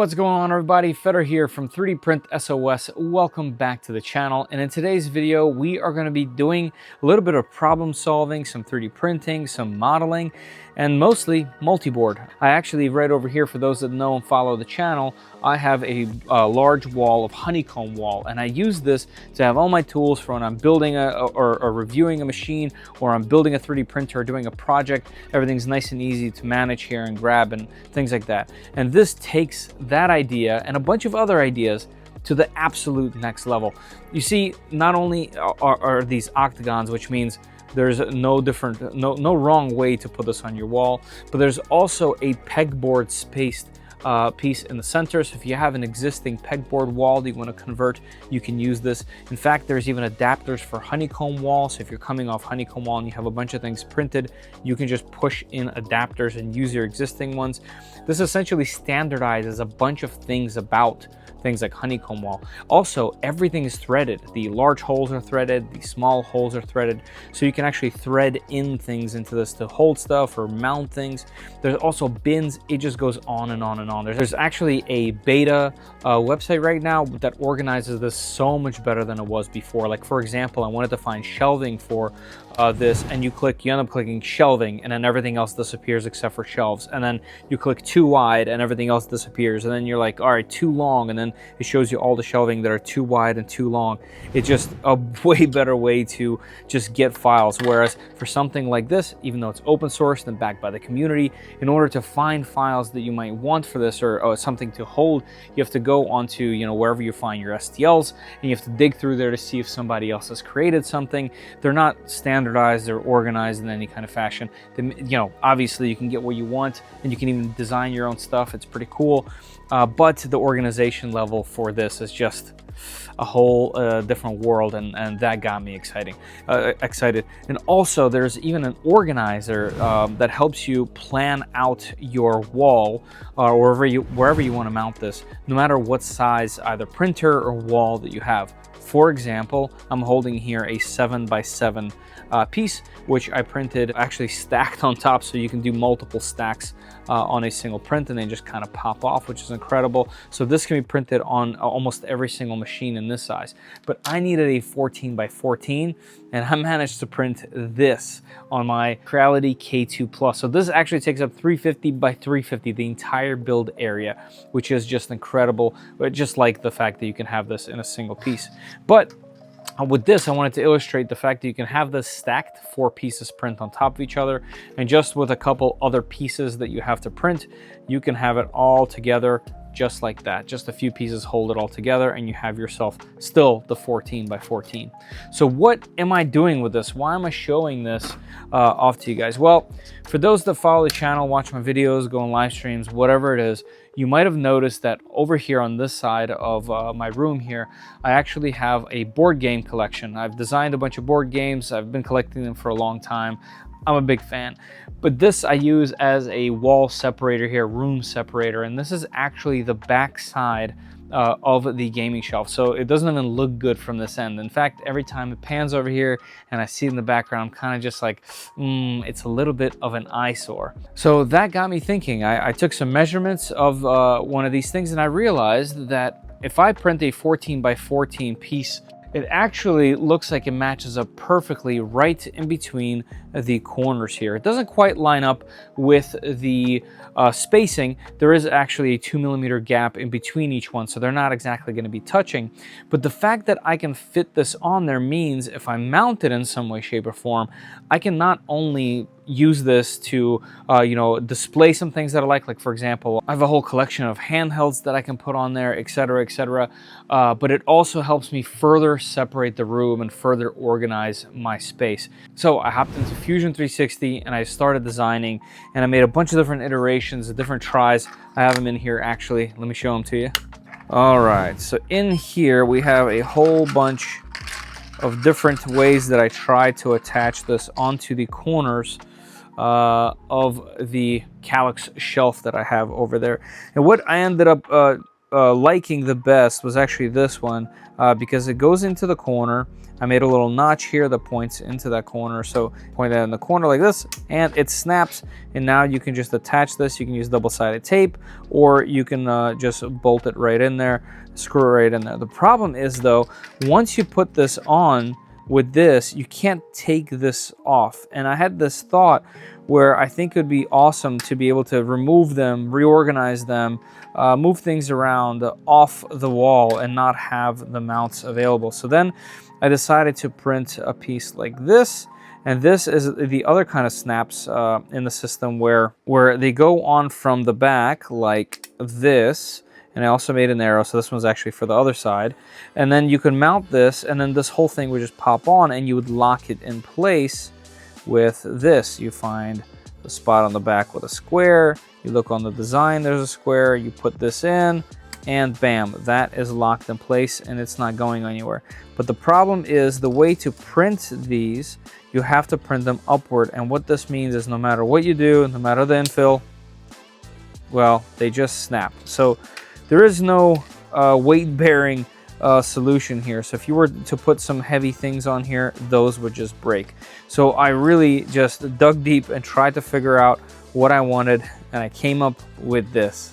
What's going on, everybody? Feder here from 3D Print SOS. Welcome back to the channel. And in today's video, we are going to be doing a little bit of problem solving, some 3D printing, some modeling, and mostly multi-board. I actually, right over here, for those that know and follow the channel, I have a large wall of honeycomb wall, and I use this to have all my tools for when I'm building or reviewing a machine, or I'm building a 3D printer or doing a project. Everything's nice and easy to manage here and grab and things like that. And this takes that idea and a bunch of other ideas to the absolute next level. You see, not only are these octagons, which means there's no wrong way to put this on your wall, but there's also a pegboard spaced piece in the center. So if you have an existing pegboard wall that you want to convert, you can use this. In fact, there's even adapters for honeycomb wall. So if you're coming off honeycomb wall and you have a bunch of things printed, you can just push in adapters and use your existing ones. This essentially standardizes a bunch of things about things like honeycomb wall. Also, everything is threaded. The large holes are threaded, the small holes are threaded, so you can actually thread in things into this to hold stuff or mount things. There's also bins. It just goes on and on and on. There's actually a beta website right now that organizes this so much better than it was before. Like, for example, I wanted to find shelving for this, and you end up clicking shelving, and then everything else disappears except for shelves. And then you click too wide and everything else disappears. And then you're like, all right, too long, and then it shows you all the shelving that are too wide and too long. It's just a way better way to just get files. Whereas for something like this, even though it's open source and backed by the community, in order to find files that you might want for this, or something to hold, you have to go onto, wherever you find your STLs, and you have to dig through there to see if somebody else has created something. They're not standardized or organized in any kind of fashion. Obviously you can get what you want, and you can even design your own stuff. It's pretty cool. But the organization level for this is just a whole different world, and that got me excited. And also, there's even an organizer that helps you plan out your wall, or wherever you want to mount this, no matter what size either printer or wall that you have. For example, I'm holding here a 7x7 piece, which I printed actually stacked on top, so you can do multiple stacks on a single print and then just kind of pop off, which is incredible. So this can be printed on almost every single machine in this size. But I needed a 14x14, and I managed to print this on my Creality K2 Plus. So this actually takes up 350x350, the entire build area, which is just incredible. But just like the fact that you can have this in a single piece. But with this, I wanted to illustrate the fact that you can have this stacked 4 pieces print on top of each other, and just with a couple other pieces that you have to print, you can have it all together just like that. Just a few pieces hold it all together, and you have yourself still the 14x14. So what am I doing with this? Why am I showing this off to you guys? Well, for those that follow the channel, watch my videos, go on live streams, whatever it is, you might have noticed that over here on this side of my room here, I actually have a board game collection. I've designed a bunch of board games. I've been collecting them for a long time. I'm a big fan. But this I use as a wall separator here, room separator, and this is actually the back side of the gaming shelf. So it doesn't even look good from this end. In fact, every time it pans over here and I see it in the background, I'm kind of just like, it's a little bit of an eyesore. So that got me thinking. I took some measurements of one of these things, and I realized that if I print a 14x14 piece, it actually looks like it matches up perfectly right in between the corners here. It doesn't quite line up with the spacing. There is actually a 2mm gap in between each one, so they're not exactly going to be touching. But the fact that I can fit this on there means if I mount it in some way, shape, or form, I can not only use this to display some things that I like for example, I have a whole collection of handhelds that I can put on there, etc., etc. But it also helps me further separate the room and further organize my space. So I hopped into Fusion 360 and I started designing, and I made a bunch of different iterations, different tries. I have them in here actually. Let me show them to you. All right, so in here we have a whole bunch of different ways that I tried to attach this onto the corners of the Kallax shelf that I have over there. And what I ended up liking the best was actually this one, because it goes into the corner. I made a little notch here that points into that corner, so point that in the corner like this, and it snaps, and now you can just attach this. You can use double-sided tape, or you can just bolt it right in there, screw it right in there. The problem is, though, once you put this on with this, you can't take this off, and I had this thought where I think it would be awesome to be able to remove them, reorganize them, move things around off the wall and not have the mounts available. So then I decided to print a piece like this, and this is the other kind of snaps in the system where they go on from the back like this, and I also made an arrow, so this one's actually for the other side, and then you can mount this, and then this whole thing would just pop on, and you would lock it in place with this. You find the spot on the back with a square, you look on the design, there's a square, you put this in, and bam, that is locked in place and it's not going anywhere. But the problem is the way to print these, you have to print them upward, and what this means is no matter what you do, no matter the infill, well, they just snap. So there is no weight-bearing solution here. So if you were to put some heavy things on here, those would just break. So I really just dug deep and tried to figure out what I wanted, and I came up with this.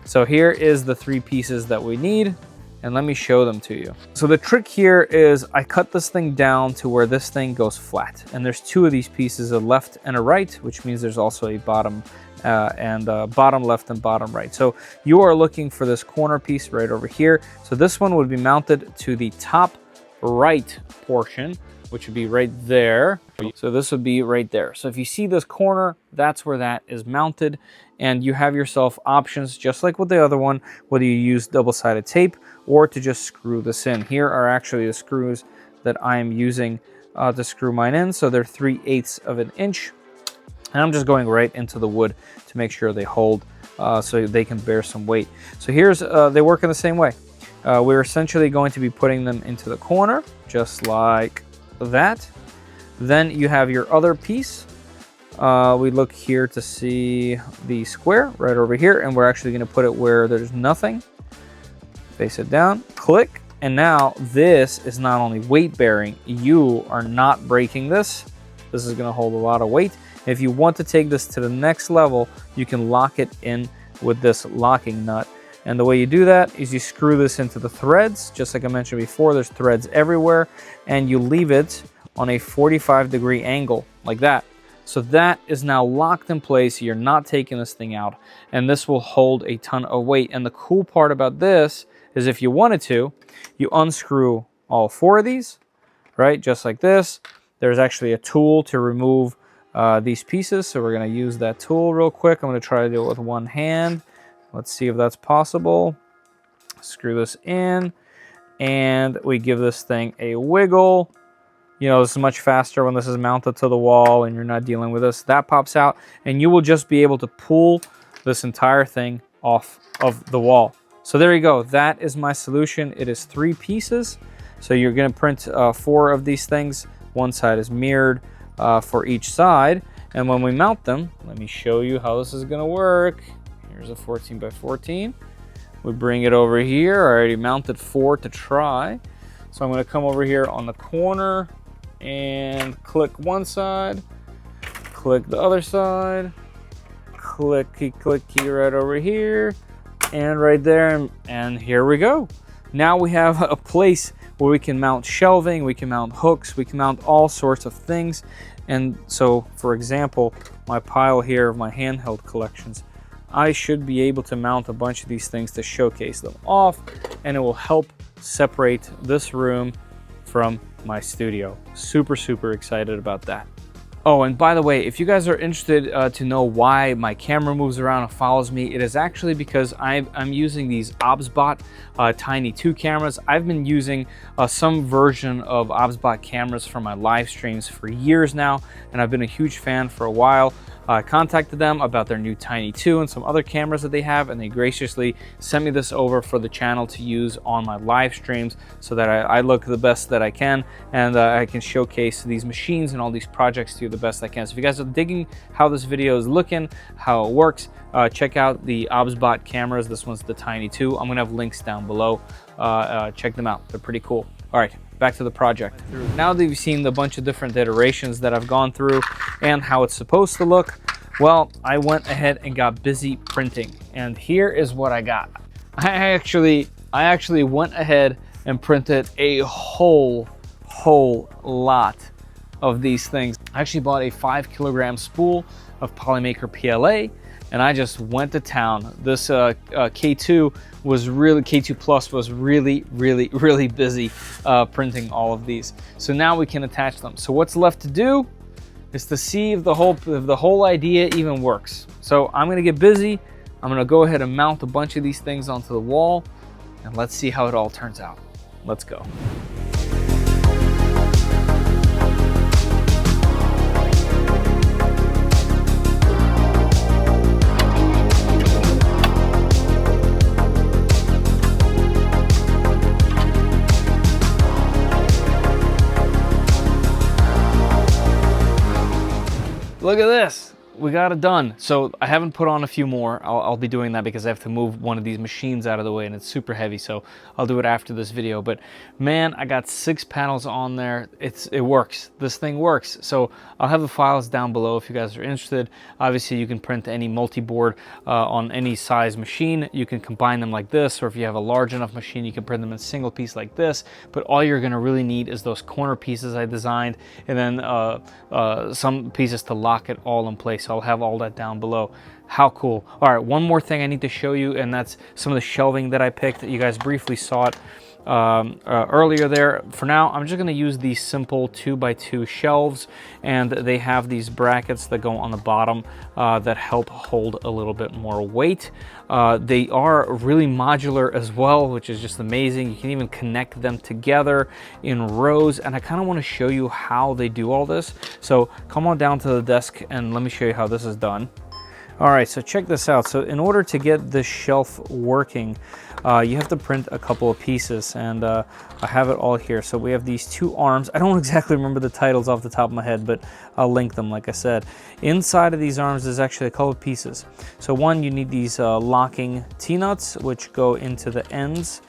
So here is the 3 pieces that we need, and let me show them to you. So the trick here is I cut this thing down to where this thing goes flat, and there's 2 of these pieces, a left and a right, which means there's also a bottom bottom left and bottom right. So you are looking for this corner piece right over here. So this one would be mounted to the top right portion, which would be right there. So this would be right there. So if you see this corner, that's where that is mounted, and you have yourself options just like with the other one, whether you use double-sided tape or to just screw this in. Here are actually the screws that I'm using to screw mine in. So they're 3/8 of an inch. And I'm just going right into the wood to make sure they hold so they can bear some weight. So here's, they work in the same way. We're essentially going to be putting them into the corner, just like that. Then you have your other piece. We look here to see the square right over here, and we're actually gonna put it where there's nothing. Face it down, click, and now this is not only weight bearing, you are not breaking this. This is gonna hold a lot of weight. If you want to take this to the next level, you can lock it in with this locking nut. And the way you do that is you screw this into the threads. Just like I mentioned before, there's threads everywhere, and you leave it on a 45-degree angle like that. So that is now locked in place. You're not taking this thing out, and this will hold a ton of weight. And the cool part about this is if you wanted to, you unscrew all 4 of these, right? Just like this. There's actually a tool to remove these pieces, so we're going to use that tool real quick. I'm going to try to do it with one hand. Let's see if that's possible. Screw this in, and we give this thing a wiggle. You know, this is much faster when this is mounted to the wall and you're not dealing with this. That pops out, and you will just be able to pull this entire thing off of the wall. So there you go. That is my solution. It is 3 pieces. So you're going to print 4 of these things. One side is mirrored for each side, and when we mount them, let me show you how this is going to work. Here's a 14 by 14. We bring it over here. I already mounted 4 to try, so I'm going to come over here on the corner and click one side, click the other side, clicky right over here and right there, and here we go. Now we have a place where we can mount shelving, we can mount hooks, we can mount all sorts of things. And so, for example, my pile here of my handheld collections, I should be able to mount a bunch of these things to showcase them off, and it will help separate this room from my studio. Super excited about that. Oh, and by the way, if you guys are interested to know why my camera moves around and follows me, it is actually because I'm using these OBSBot Tiny 2 cameras. I've been using some version of OBSBot cameras for my live streams for years now, and I've been a huge fan for a while. I contacted them about their new Tiny 2 and some other cameras that they have, and they graciously sent me this over for the channel to use on my live streams so that I look the best that I can, and I can showcase these machines and all these projects to you the best I can. So if you guys are digging how this video is looking, how it works, check out the OBSBot cameras. This one's the Tiny 2. I'm gonna have links down below. Check them out, they're pretty cool. All right, back to the project. Now that you've seen the bunch of different iterations that I've gone through and how it's supposed to look, well, I went ahead and got busy printing, and here is what I got. I actually went ahead and printed a whole lot of these things. I actually bought a 5-kilogram spool of Polymaker PLA, and I just went to town. This K2 Plus was really busy printing all of these. So now we can attach them. So what's left to do is to see if the whole idea even works. So I'm gonna get busy. I'm gonna go ahead and mount a bunch of these things onto the wall, and let's see how it all turns out. Let's go. Look at this. We got it done. So I haven't put on a few more. I'll be doing that because I have to move one of these machines out of the way, and it's super heavy, so I'll do it after this video. But man, I got 6 panels on there. It works. This thing works. So I'll have the files down below if you guys are interested. Obviously, you can print any multi-board on any size machine. You can combine them like this, or if you have a large enough machine, you can print them in a single piece like this. But all you're gonna really need is those corner pieces I designed, and then some pieces to lock it all in place. So I'll have all that down below. How cool. All right, one more thing I need to show you, and that's some of the shelving that I picked. You guys briefly saw it earlier there. For now, I'm just going to use these simple 2x2 shelves, and they have these brackets that go on the bottom that help hold a little bit more weight. They are really modular as well, which is just amazing. You can even connect them together in rows, and I kind of want to show you how they do all this. So come on down to the desk and let me show you how this is done. All right, so check this out. So in order to get this shelf working, you have to print a couple of pieces, and I have it all here. So we have these 2 arms. I don't exactly remember the titles off the top of my head, but I'll link them like I said. Inside of these arms, there's actually a couple of pieces. So one, you need these locking T-nuts, which go into the ends.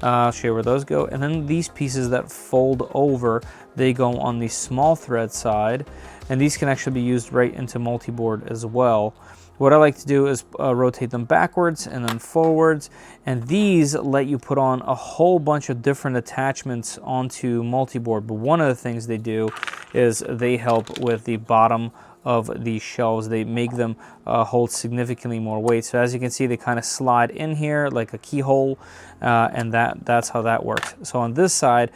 I'll show you where those go. And then these pieces that fold over, they go on the small thread side, and these can actually be used right into multi-board as well. What I like to do is rotate them backwards and then forwards, and these let you put on a whole bunch of different attachments onto multi-board. But one of the things they do is they help with the bottom of these shelves. They make them hold significantly more weight. So as you can see, they kind of slide in here like a keyhole, and that's how that works. So on this side,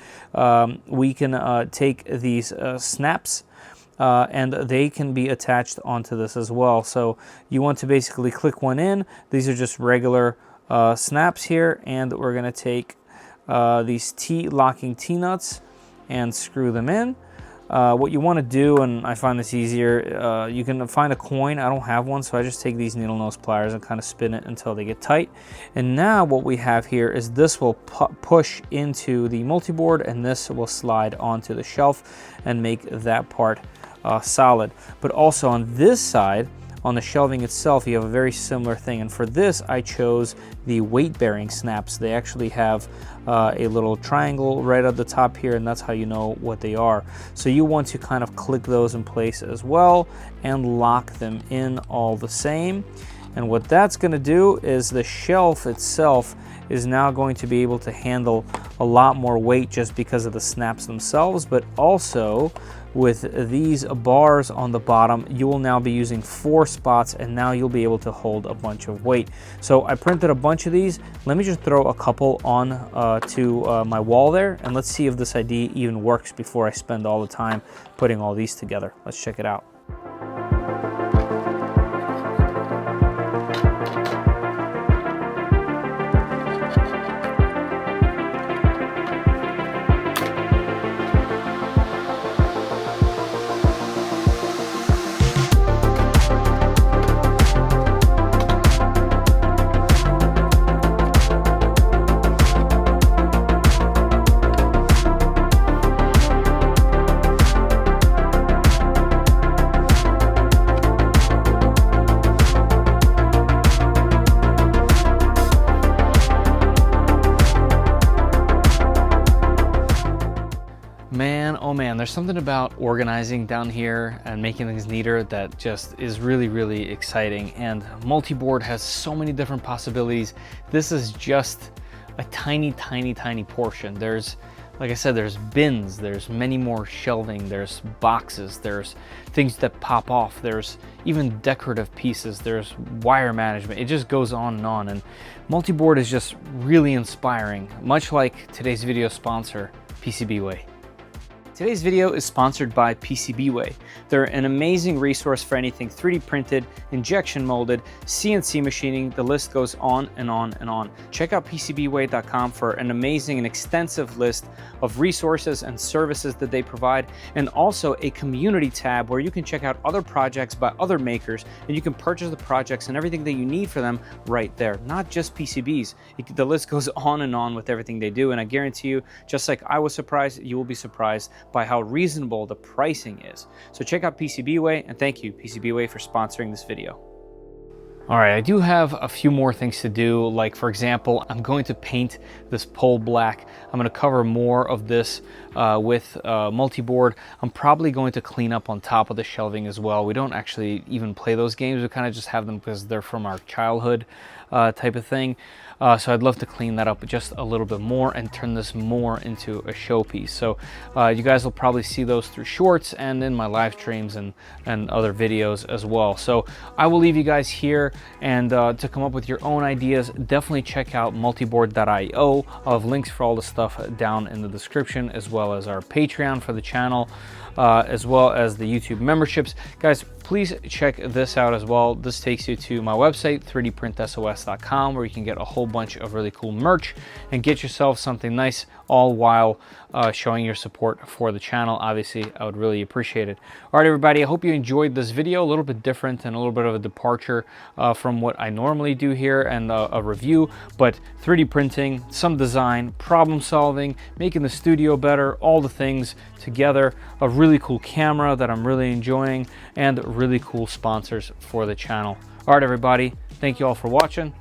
we can take these snaps, and they can be attached onto this as well. So you want to basically click one in. These are just regular snaps here, and we're going to take these locking T-nuts and screw them in. What you want to do, and I find this easier, you can find a coin. I don't have one, so I just take these needle nose pliers and kind of spin it until they get tight. And now what we have here is this will push into the multi-board, and this will slide onto the shelf and make that part solid. But also on this side, on the shelving itself, you have a very similar thing, and for this I chose the weight-bearing snaps. They actually have a little triangle right at the top here, and that's how you know what they are. So you want to kind of click those in place as well and lock them in all the same. And what that's going to do is the shelf itself is now going to be able to handle a lot more weight just because of the snaps themselves, but also with these bars on the bottom, you will now be using 4 spots, and now you'll be able to hold a bunch of weight. So I printed a bunch of these. Let me just throw a couple on to my wall there, and let's see if this idea even works before I spend all the time putting all these together. Let's check it out. oh man, there's something about organizing down here and making things neater that just is really, really exciting. And Multiboard has so many different possibilities. This is just a tiny, tiny, tiny portion. There's, like I said, there's bins, there's many more shelving, there's boxes, there's things that pop off, there's even decorative pieces, there's wire management. It just goes on and on. And Multiboard is just really inspiring, much like today's video sponsor, PCBWay. Today's video is sponsored by PCBWay. They're an amazing resource for anything 3D printed, injection molded, CNC machining. The list goes on and on and on. Check out PCBWay.com for an amazing and extensive list of resources and services that they provide, and also a community tab where you can check out other projects by other makers, and you can purchase the projects and everything that you need for them right there. Not just PCBs. The list goes on and on with everything they do, and I guarantee you, just like I was surprised, you will be surprised by how reasonable the pricing is. So check out PCBWay, and thank you PCBWay for sponsoring this video. All right, I do have a few more things to do. Like for example, I'm going to paint this pole black. I'm going to cover more of this with Multiboard. I'm probably going to clean up on top of the shelving as well. We don't actually even play those games. We kind of just have them because they're from our childhood type of thing. So I'd love to clean that up just a little bit more and turn this more into a showpiece. So you guys will probably see those through shorts and in my live streams and other videos as well. So I will leave you guys here, and to come up with your own ideas, definitely check out multiboard.io. I'll have links for all the stuff down in the description, as well as our Patreon for the channel, as well as the YouTube memberships. Guys, please check this out as well. This takes you to my website, 3dprintsos.com, where you can get a whole bunch of really cool merch and get yourself something nice, all while showing your support for the channel. Obviously, I would really appreciate it. All right, everybody, I hope you enjoyed this video. A little bit different and a little bit of a departure from what I normally do here, and a review, but 3D printing, some design, problem solving, making the studio better, all the things together. A really cool camera that I'm really enjoying, and really cool sponsors for the channel. All right, everybody, thank you all for watching,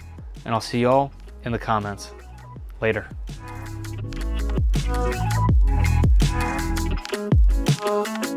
and I'll see you all in the comments. Later. Oh.